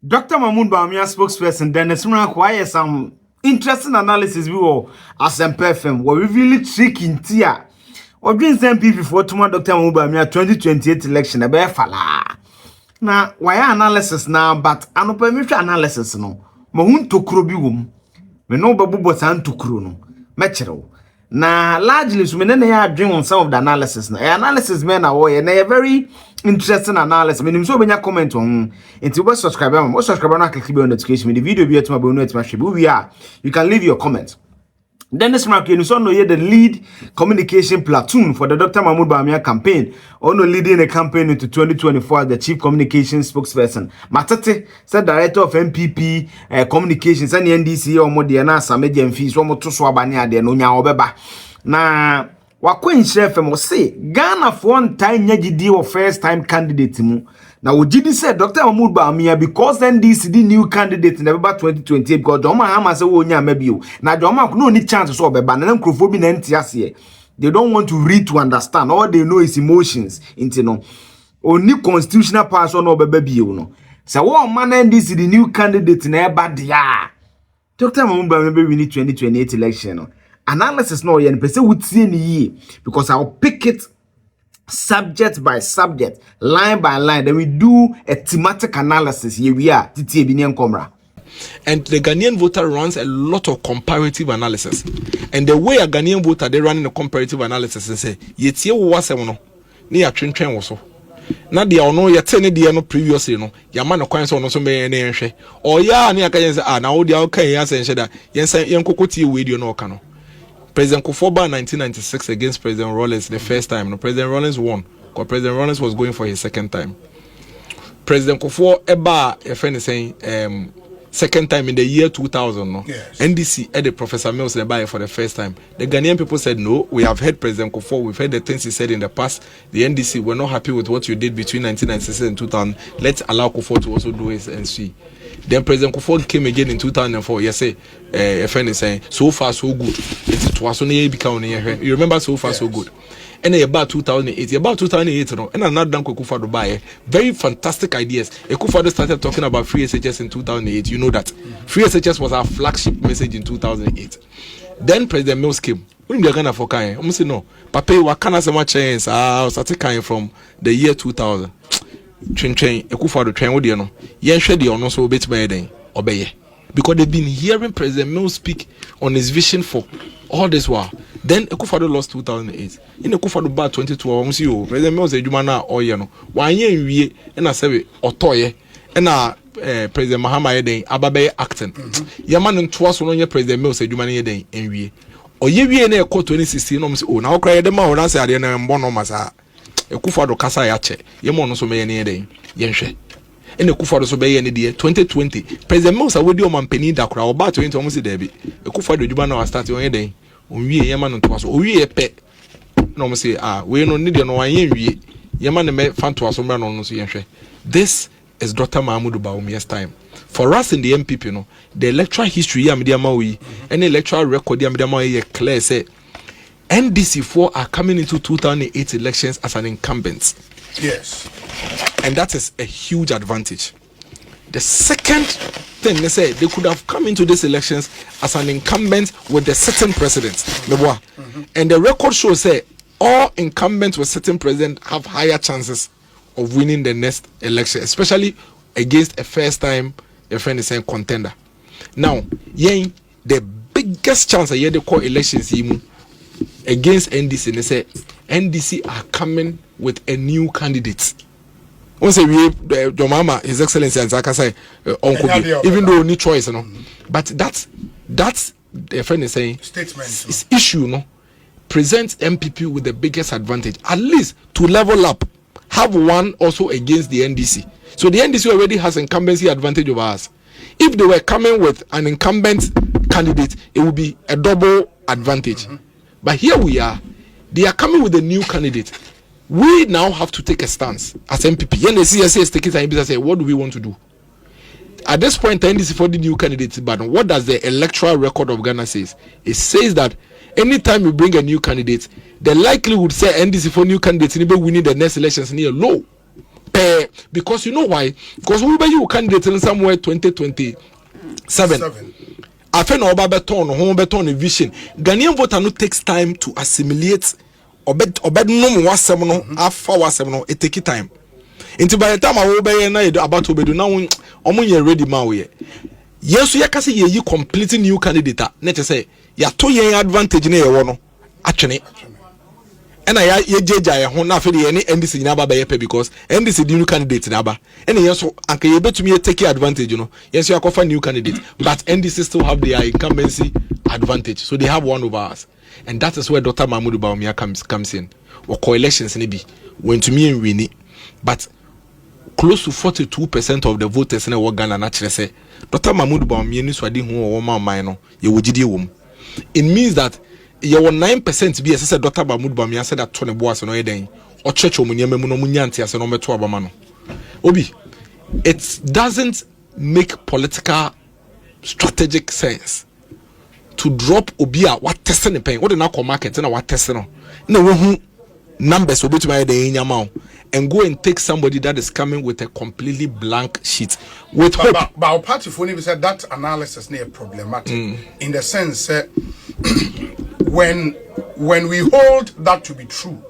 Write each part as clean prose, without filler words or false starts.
Dr. Mahamudu Bawumia spokesperson Dennis Mranko some interesting analysis we were as MPFM were really tricky tia. Or dream some people for tomorrow Dr. Mahamudu Bawumia 2028 election a bear fala. Now why analysis now but an open analysis no. Mahun to krobium. Me no babu botan to krono. Metro. Na largely so many have dream on some of the analysis. Na analysis men are way and a very interesting analysis. Me so many comment on into what subscriber na click on notification. The video be at my bonus we are. You can leave your comment. Dennis Mranko you know the lead communication platoon for the Dr. Mahamudu Bawumia campaign. Ono leading the campaign into 2024 as the chief communication spokesperson. Matete said director of MPP communications and NDC or Modiana Samedia fees one more to swabania de no nya obeba. Na wakwen chef mo say Ghana for one time nyagidi or first time candidate mu. Now, Ojidi said Dr. Mahamudu Bawumia because NDC the new candidate in November 2028 because Mahama say wo nya maybe you. Now Mahama no need chance so be ban na microphone na ntiase. They don't want to read to understand. All they know is emotions into no. Only constitutional person no be you no. So what man NDC the new candidate in eba dia. Dr. Mahamudu Bawumia we need 2028 election no. Analysis no yen person would see ni because I'll pick it subject by subject, line by line. Then we do a thematic analysis. Here we are. And the Ghanaian voter runs a lot of comparative analysis. And the way a Ghanaian voter they run in a comparative analysis and say, "Yetie was no, ni a train was na dia ono yete dia no previously no yama no kwan so no so me ne nhwe o ya ne aka yen say na wo dia okay ya say nhwe da yen kokoti we no ka no." President Kufuor 1996 against President Rawlings the first time. No, President Rawlings won because President Rawlings was going for his second time. President Kufuor eba a friend is saying second time in the year 2000. No, yes. NDC the Professor Mills for the first time. The Ghanaian people said no. We have heard President Kufuor. We've heard the things he said in the past. The NDC were not happy with what you did between 1996 and 2000. Let's allow Kufuor to also do his and see. Then President Kufuor came again in 2004. Yes, a friend is saying, so far so good. It was only become you remember so far so good. And about 2008, no, and another done Kufuor buy very fantastic ideas. Kufuor started talking about free SHS in 2008. You know that free SHS was our flagship message in 2008. Then President Mills came. When we are gonna for kind, I'm saying no. Papa, what can I say much change? I started kind from the year 2000. Train Kufuor train with you know. Yen share the honor so bit by then obey. Because they've been hearing President Mills speak on his vision for all this while. Then Kufuor lost 2008. In the Kufuor bar 2012, see you President Mills said you man or you know. 1 year we and I say otoye and President Mahama then ababe acting. Yaman and twice on your President Mills said you man then and we or ye we in a court 2016 no oh now cry the man answer the bono masa. Kufuor kasa yache yemo no so me ne den yenhwe ene Kufuor so be ye ne de 2020 President Mills awodi o mampani da kura oba 20 omo se da bi Kufuor do juba na start on ye den onwie yema no to so owie pe na omo se we no ne de no wan ye wie yema ne me fanto so mra no so yenhwe. This is Dr. Mahamudu Bawumia's time. For us in the MPP no the electoral history ya media ma we and electoral record ya media ma ye clear say NDC4 are coming into 2008 elections as an incumbent. Yes. And that is a huge advantage. The second thing they say, they could have come into these elections as an incumbent with the sitting president. And the record shows say all incumbents with sitting president have higher chances of winning the next election, especially against a first time your friend is saying contender. Now, the biggest chance of the core elections against NDC, they say NDC are coming with a new candidate. Once we Mahama, His Excellency and Zaka say even though any choice, no. But that's the friend is saying statement issue, no, presents MPP with the biggest advantage, at least to level up, have one also against the NDC. So the NDC already has incumbency advantage over us. If they were coming with an incumbent candidate, it would be a double advantage. But here we are, they are coming with a new candidate. We now have to take a stance as MPP. When the CSA is taking time, say, what do we want to do? At this point, NDC for the new candidate, but what does the electoral record of Ghana says? It says that anytime you bring a new candidate, the likelihood say NDC for new candidates will be winning the next elections near low. because you know why? Because we be you candidate in somewhere 2027. I feel no beton, home beton vision. Ghanaian voter no takes time to assimilate. Obed no was seminal, after was seminal, it take time. Into by the time I will be about to be now, omuye ready mawe. Yes, you can say you completely new candidate. Net say, ya to ye advantage in a one actually. And I judge I won't have any NDC naba by because NDC new candidate naba. And yes, I can able to me take advantage, you know. Yes, you are offer new candidate, but NDC still have their incumbency advantage. So they have one over us. And that is where Dr. Mahamudu Bawumia comes in. Or coalitions maybe when to me and win. But close to 42% of the voters in the Ghana naturally say Dr. Mahamudu Bawumia ni swadi hu o ma man no ye wogidi wom. It means that you were 9% be as Dr. Mahamudu Bawumia said that Tony Boas no eden or church omunya memu no munyanti ase no meto abama no. Obi, it doesn't make political strategic sense to drop obia what testing the pain what the now market na what testing no we numbers will be to my day in your mouth and go and take somebody that is coming with a completely blank sheet with hope. But our party for we said that analysis is problematic in the sense when we hold that to be true,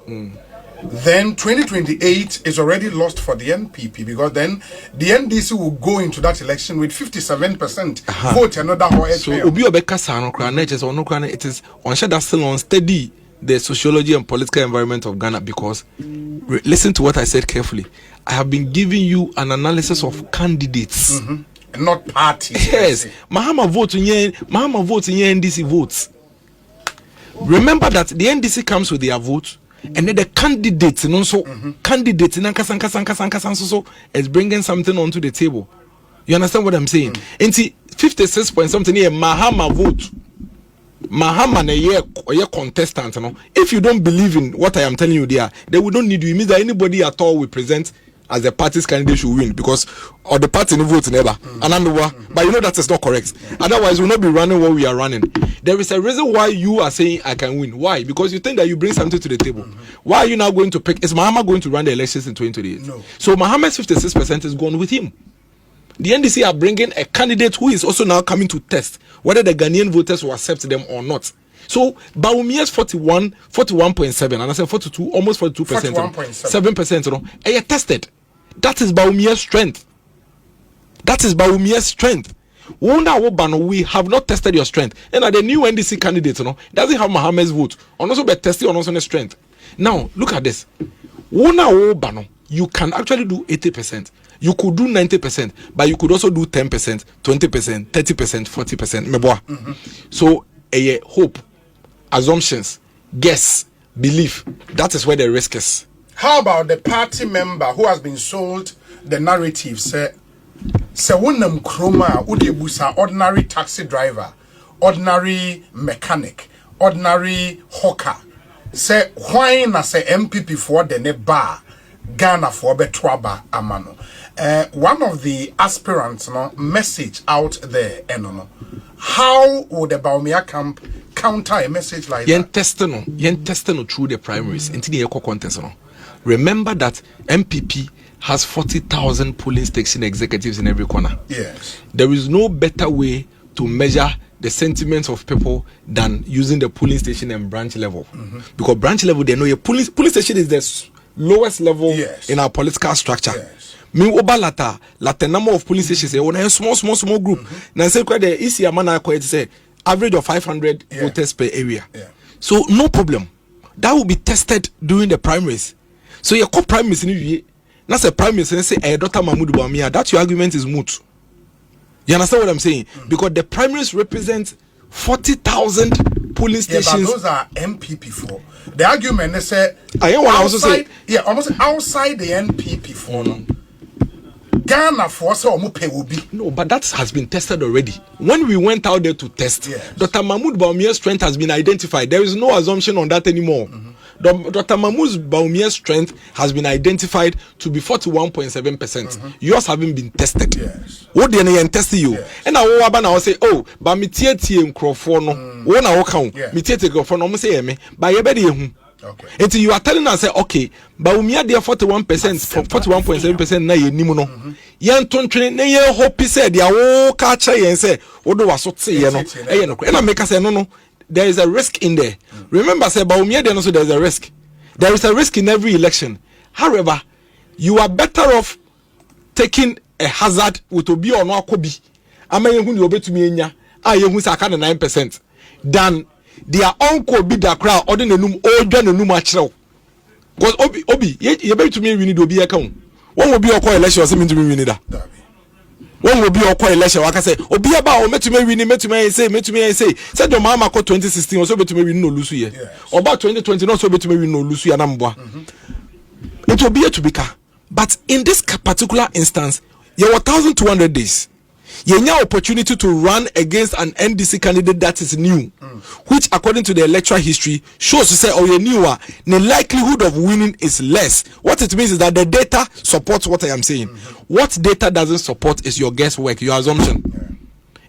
then 2028 is already lost for the NPP because then the NDC will go into that election with 57% vote another. So Obi Obeka Sano Kraneches or no Krane, it is on that still on steady the sociology and political environment of Ghana because listen to what I said carefully. I have been giving you an analysis of candidates, not parties. Yes, Mahama votes in NDC votes. Remember that the NDC comes with their vote, and then the candidates, and also candidates in Ankasan so is bringing something onto the table. You understand what I'm saying? And see, 56 point something here, Mahama vote. Mahama na ye contestant. No? If you don't believe in what I am telling you there, they will don't need you. It means that anybody at all we present as the party's candidate should win because or the party no vote never. But you know that is not correct. Otherwise, we'll not be running what we are running. There is a reason why you are saying I can win. Why? Because you think that you bring something to the table. Why are you now going to pick? Is Mahama going to run the elections in 2028? No. So Mahama's 56% is gone with him. The NDC are bringing a candidate who is also now coming to test whether the Ghanaian voters will accept them or not. So Bawumia's 41.7, and I said 42, almost 42%, 7%, you know, and you tested. That is Bawumia's strength. That is Bawumia's strength. We have not tested your strength. And the new NDC candidate, you know, doesn't have Mahama's vote. And also be tested on also the strength. Now, look at this. You can actually do 80%. You could do 90%, but you could also do 10%, 20%, 30%, 40%. So, hope, assumptions, guess, belief. That is where the risk is. How about the party member who has been sold the narrative? Say wonam kroma udebusa ordinary taxi driver, ordinary mechanic, ordinary hawker. Say why na say MPP for the ne bar Ghana for betwaba amano. One of the aspirants message out there how would the Bawumia camp counter a message like that? Yen testano through the primaries into the eco contest. Remember that MPP has 40,000 polling station executives in every corner. Yes. There is no better way to measure the sentiments of people than using the polling station and branch level. Because branch level, they know your polling station is the lowest level in our political structure. Me obalata the number of polling stations on a small group. Now say quite the easy amount say average of 500 voters per area. So no problem. That will be tested during the primaries. So your primaries in that's a primaries and say Dr. Mahamudu Bawumia, that your argument is moot. You understand what I'm saying? Because the primaries represent 40,000 polling stations. Yeah, but those are MPP for. The argument they say outside the NPP for Ghana for will be. No, but that has been tested already. When we went out there to test, Dr. Mahamudu Bawumia's strength has been identified. There is no assumption on that anymore. Dr. Mahamudu Bawumia's strength has been identified to be 41.7%. Yours haven't been tested. What do you test you? And I will say, oh, but me tie microphone no. Wona wo kan. Me tie microphone no say me. But ye be dey hu. Okay. Until you are telling us, say, okay, Bawumia there 41%, 41.7% na ye nimu no. Yan tontwe na ye hope say dia wo ka cha yen say odo waso tse ye no. E ye no. And I make us say no. There is a risk in there. Remember, say Bawumia there no, so there is a risk. There is a risk in every election. However, you are better off taking a hazard with obi or no akobi. Ama ye hu ni obetumi enya. A ye hu say aka na 9% than their uncle be the crowd or the num or dwan num achrew. Because obi ye betumi win the obi account. One will be your election or something to be win that. One will be your election. I can say obi aba o metumi win metumi say said your mama ko 2016 also betumi win no lose ye. Or about 2020 also betumi win no lose ye na mboa. It will be a to be car. But in this particular instance, you were 1,200 days. You have opportunity to run against an NDC candidate that is new, which according to the electoral history shows to say, oh, you're newer, the likelihood of winning is less. What it means is that the data supports what I am saying. What data doesn't support is your guesswork, your assumption.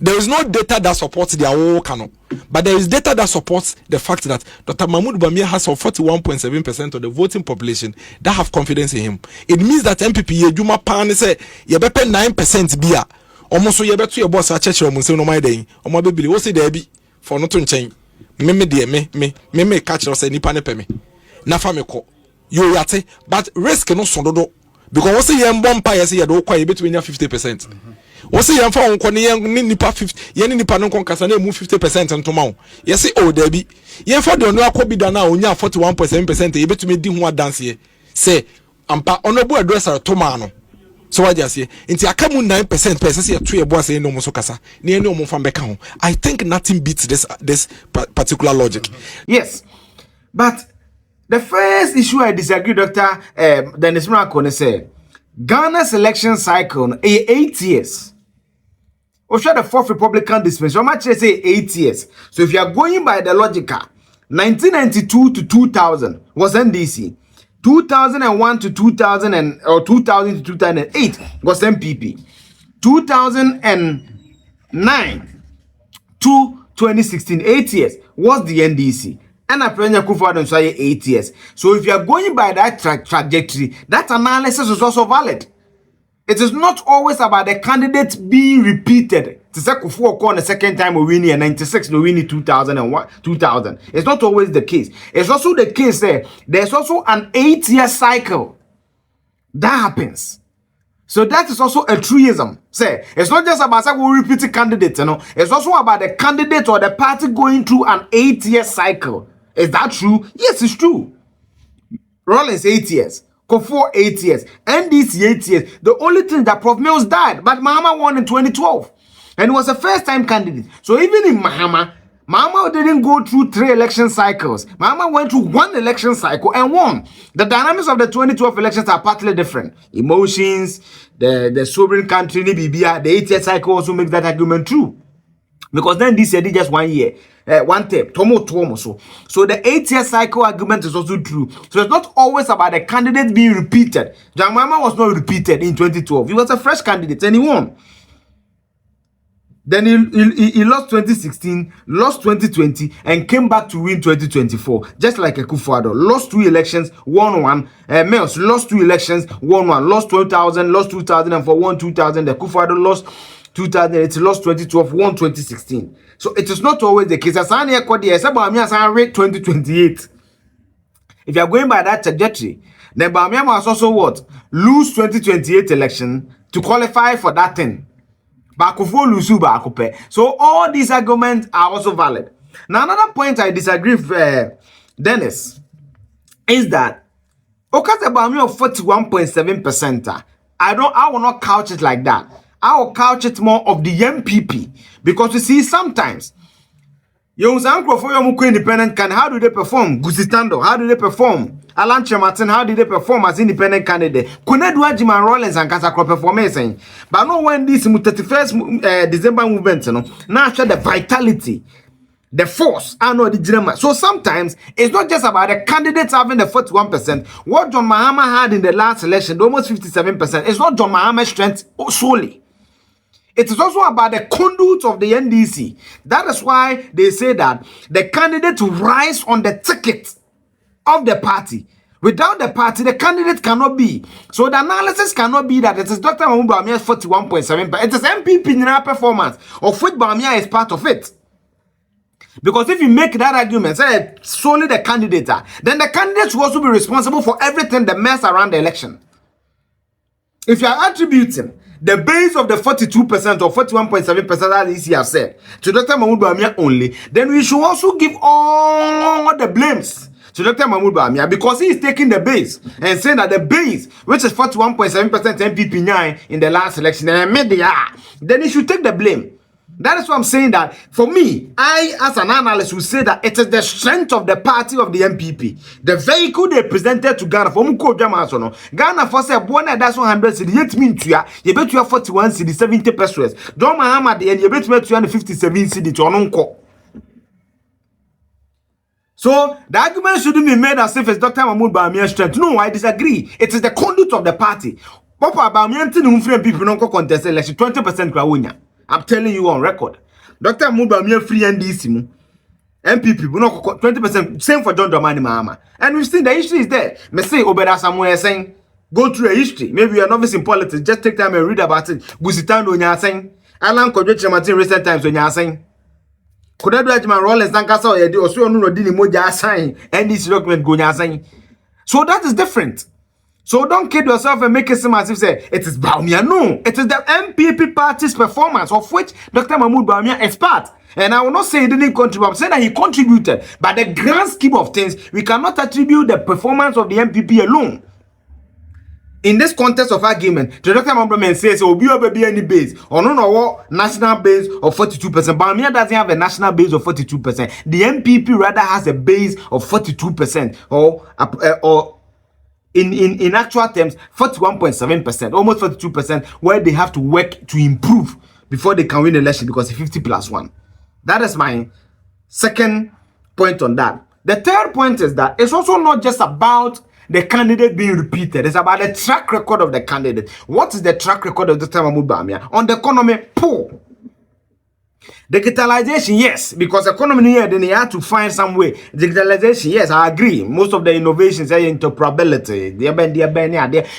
There is no data that supports their whole canon, but there is data that supports the fact that Dr. Mahamudu Bawumia has 41.7% of the voting population that have confidence in him. It means that MPP Yejuma Pan say you better 9% beer. Almost so you better your boss at church or Munsen no my day. Or my baby, what's it there be for not to change? Me dear me catch us any panepe me. Na famiko. You yate, but risk no sondodo. Because what's the young bumpire say you don't quite between 50%. What's the young phone ni nipa 50 yen nipa no konkasa na move 50% nto ma wo. Yes oh there be. Yen for the no akobi da na onya 41.7% e betumi di ho dance ye. Say ampa honorable addresser to ma no. So what you say? Inti akamu 9% person say two ebo say no mo so kasa. Na eni omo fa mbeka ho. I think nothing beats this particular logic. Yes. But the first issue I disagree, Dr. Dennis Mrakone said, Ghana's election cycle 8 years. Or the fourth Republican dispensation, how much they say 8 years. So if you are going by the logical, 1992 to 2000 was NDC. 2001 to 2000 or 2000 to 2008 was MPP. 2009 to 2016, 8 years was the NDC. And I pray you 8 years. So if you are going by that trajectory, that analysis is also valid. It is not always about the candidate being repeated. To say Kufuor the second time we win in 96, we win in 2000. It's not always the case. It's also the case there. There's also an 8-year cycle that happens. So that is also a truism. Say it's not just about we repeat candidates, It's also about the candidate or the party going through an 8-year cycle. Is that true? Yes, it's true. Rollins 8 years. Kufuor 8 years. NDC 8 years. The only thing that Prof Mills died, but Mahama won in 2012. And he was a first-time candidate. So even in Mahama didn't go through 3 election cycles. Mahama went through 1 election cycle and won. The dynamics of the 2012 elections are partly different. Emotions, the sovereign country, the 8-year cycle also makes that argument true. Because then this year did just 1 year. 1 tape, Tomo. So the 8-year cycle argument is also true. So it's not always about the candidate being repeated. John Mahama was not repeated in 2012. He was a fresh candidate and he won. Then he lost 2016, lost 2020, and came back to win 2024. Just like Kufuor. Lost 2 elections, won 1. Mills lost 2 elections, won 1. Lost 2000, lost 2004, won 2000. The Kufuor lost 2008, lost 2012, won 2016. So it is not always the case. As I rate 2028. If you are going by that trajectory, then Bawumia must also what? Lose 2028 election to qualify for that thing. So all these arguments are also valid. Now another point I disagree with Dennis is that Bawumia of 41.7%. I will not couch it like that. I will couch it more of the MPP, because you see sometimes young for your independent can how do they perform? Gusitando, how do they perform? Alan Martin, how did they perform as independent candidate? Kunedwa Jiman Rollins and Kasakro performance. But no when this 31st December movement, now after the vitality, the force, I know the dilemma. So sometimes it's not just about the candidates having the 41%. What John Mahama had in the last election, almost 57%, it's not John Mahama's strength solely. It is also about the conduit of the NDC. That is why they say that the candidate rise on the ticket of the party. Without the party, the candidate cannot be. So the analysis cannot be that it is Dr. Mahamudu Bawumia's 41.7%. It is MPP in performance, of which Bawumia is part of it. Because if you make that argument, say solely the candidate, then the candidate will also be responsible for everything that mess around the election. If you are attributing the base of the 42% or 41.7% that is here said to Dr. Mahamudu Bawumia only, then we should also give all the blames to Dr. Mahamudu Bawumia, because he is taking the base and saying that the base, which is 41.7% MPP 9 in the last election, and media, then he should take the blame. That is why I'm saying that for me, I as an analyst will say that it is the strength of the party of the MPP, the vehicle they presented to Ghana. For Ghana for say that's 100 cedi, yet mean to ya, you bet you have 41 cedi, 70 pesos. John Mahama and you bet you have 257 cedi to Ononko. So the argument shouldn't be made as if it's Dr. Mahamudu Bawumia's strength. No, I disagree. It is the conduit of the party. Papa Bawumia people don't contest election 20% Krawunya. I'm telling you on record. Dr. Mahamudu Bawumia free NDC MPP 20%. Same for John Dramani Mahama. And we've seen the history is there. Me say Obeda somewhere saying go through a history. Maybe you're a novice in politics. Just take time and read about it. Gusitando nya saying Alan Kodwe Martin recent times when you're saying could I do Ajman Rollins Nankasa or you also no dini moja assign and this document go assign. So that is different. So don't kid yourself and make it seem as if say it is Bawumia. No, it is the MPP party's performance of which Dr. Mahamudu Bawumia is part. And I will not say he didn't contribute. I'm saying that he contributed. But the grand scheme of things, we cannot attribute the performance of the MPP alone. In this context of argument, the Dr. Mahamudu Bawumia says, "Oh, be any base or no national base of 42%." Bawumia doesn't have a national base of 42%. The MPP rather has a base of 42%, or in actual terms, 41.7%, almost 42%, where they have to work to improve before they can win the election because it's 50+1. That is my second point on that. The third point is that it's also not just about the candidate being repeated. It's about the track record of the candidate. What is the track record of Dr. Mahamudu Bawumia? On the economy, poor. Digitalization, yes, because economy here, then you have to find some way. Digitalization, yes, I agree. Most of the innovations are interoperability.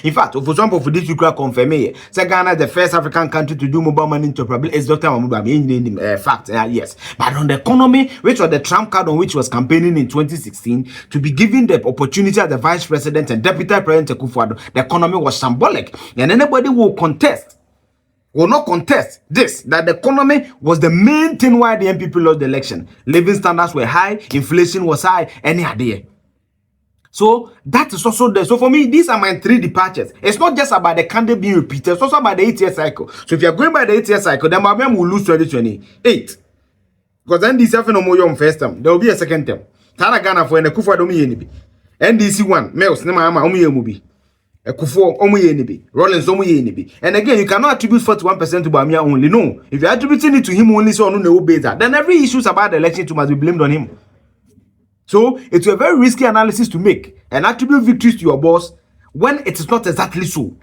In fact, for example, for this you can confirm me. Ghana is the first African country to do mobile money interoperability. It's Dr. Mahamudu Bawumia. Fact, yes. But on the economy, which was the trump card on which was campaigning in 2016, to be given the opportunity as the vice president and deputy president Akufo-Addo, the economy was symbolic, and anybody will not contest this, that the economy was the main thing why the MPP lost the election. Living standards were high, inflation was high, any idea. So that is also there. So for me, these are my three departures. It's not just about the candidate being repeated, it's also about the 8-year cycle. So if you're going by the 8-year cycle, then Bawumia will lose 2028. Because NDC no more young first term, there will be a second term. Tana Ghana for Akufo-Addo NDC 1, Mels, Mahama, Omuyemubi. Akufo Omuyenibi, Rollins Omuyenibi. And again, you cannot attribute 41% to Bawumia only. No, if you're attributing it to him only, so no better, then every issue about the election must be blamed on him. So it's a very risky analysis to make and attribute victories to your boss when it is not exactly so.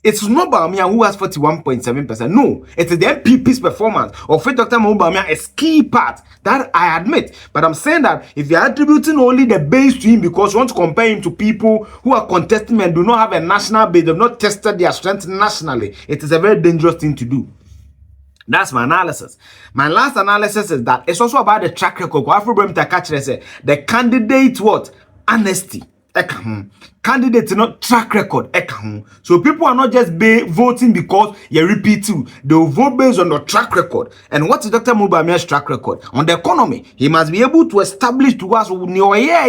It's not Bawumia who has 41.7%. No, it is the MPP's performance of which Dr. Mahamudu Bawumia is key part. That I admit. But I'm saying that if you're attributing only the base to him because you want to compare him to people who are contesting and do not have a national base, they've not tested their strength nationally, it is a very dangerous thing to do. That's my analysis. My last analysis is that it's also about the track record. The candidate what? Honesty. Candidate not track record. So people are not just voting because you repeat too. They will vote based on the track record. And what is Dr. Mahamudu Bawumia's track record? On the economy, he must be able to establish to us and I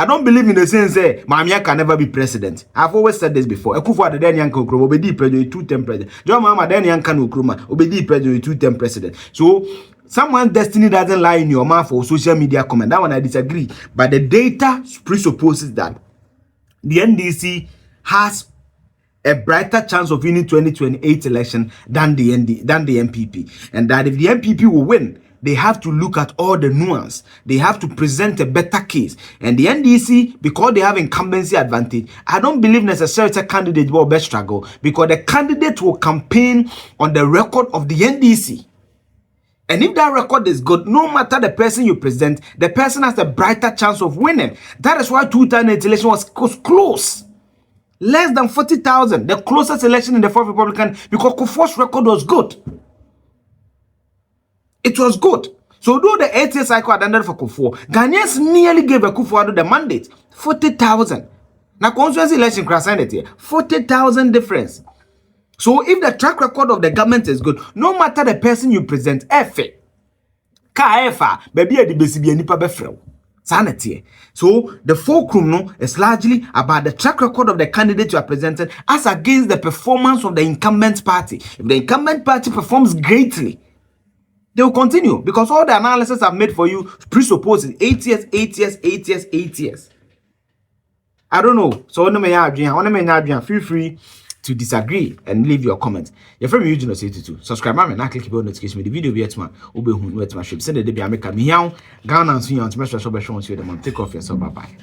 don't believe in the sense that Bawumia can never be president. I've always said this before. Akufo-Addo then yanko Nkrumah obedi president 2-term president. John Mahama then yanka Nkrumah obedi president 2-term president. So someone's destiny doesn't lie in your mouth or social media comment. That one I disagree. But the data presupposes that the NDC has a brighter chance of winning 2028 election than the MPP. And that if the MPP will win, they have to look at all the nuance. They have to present a better case. And the NDC, because they have incumbency advantage, I don't believe necessarily a candidate will best struggle because the candidate will campaign on the record of the NDC. And if that record is good, no matter the person you present, the person has a brighter chance of winning. That is why 2008 election was close. Less than 40,000. The closest election in the fourth Republican, because Kufuor's record was good. It was good. So though the 8-year cycle had ended for Kufuor, Ghanaians nearly gave a Kufuor the mandate. 40,000. Now constituency election cross it 40,000 difference. So if the track record of the government is good, no matter the person you present, baby the basic nipa befrel. Sanity. So the fulcrum no is largely about the track record of the candidate you are presenting as against the performance of the incumbent party. If the incumbent party performs greatly, they will continue because all the analysis I've made for you presupposes 8 years, 8 years, 8 years, 8 years. I don't know. So feel free to disagree and leave your comments. Your friend Eugene was 82. Subscribe and click the bell notification. The video be at my send the baby America. Ghana and Sweden to make sure show the take off yourself. Bye bye.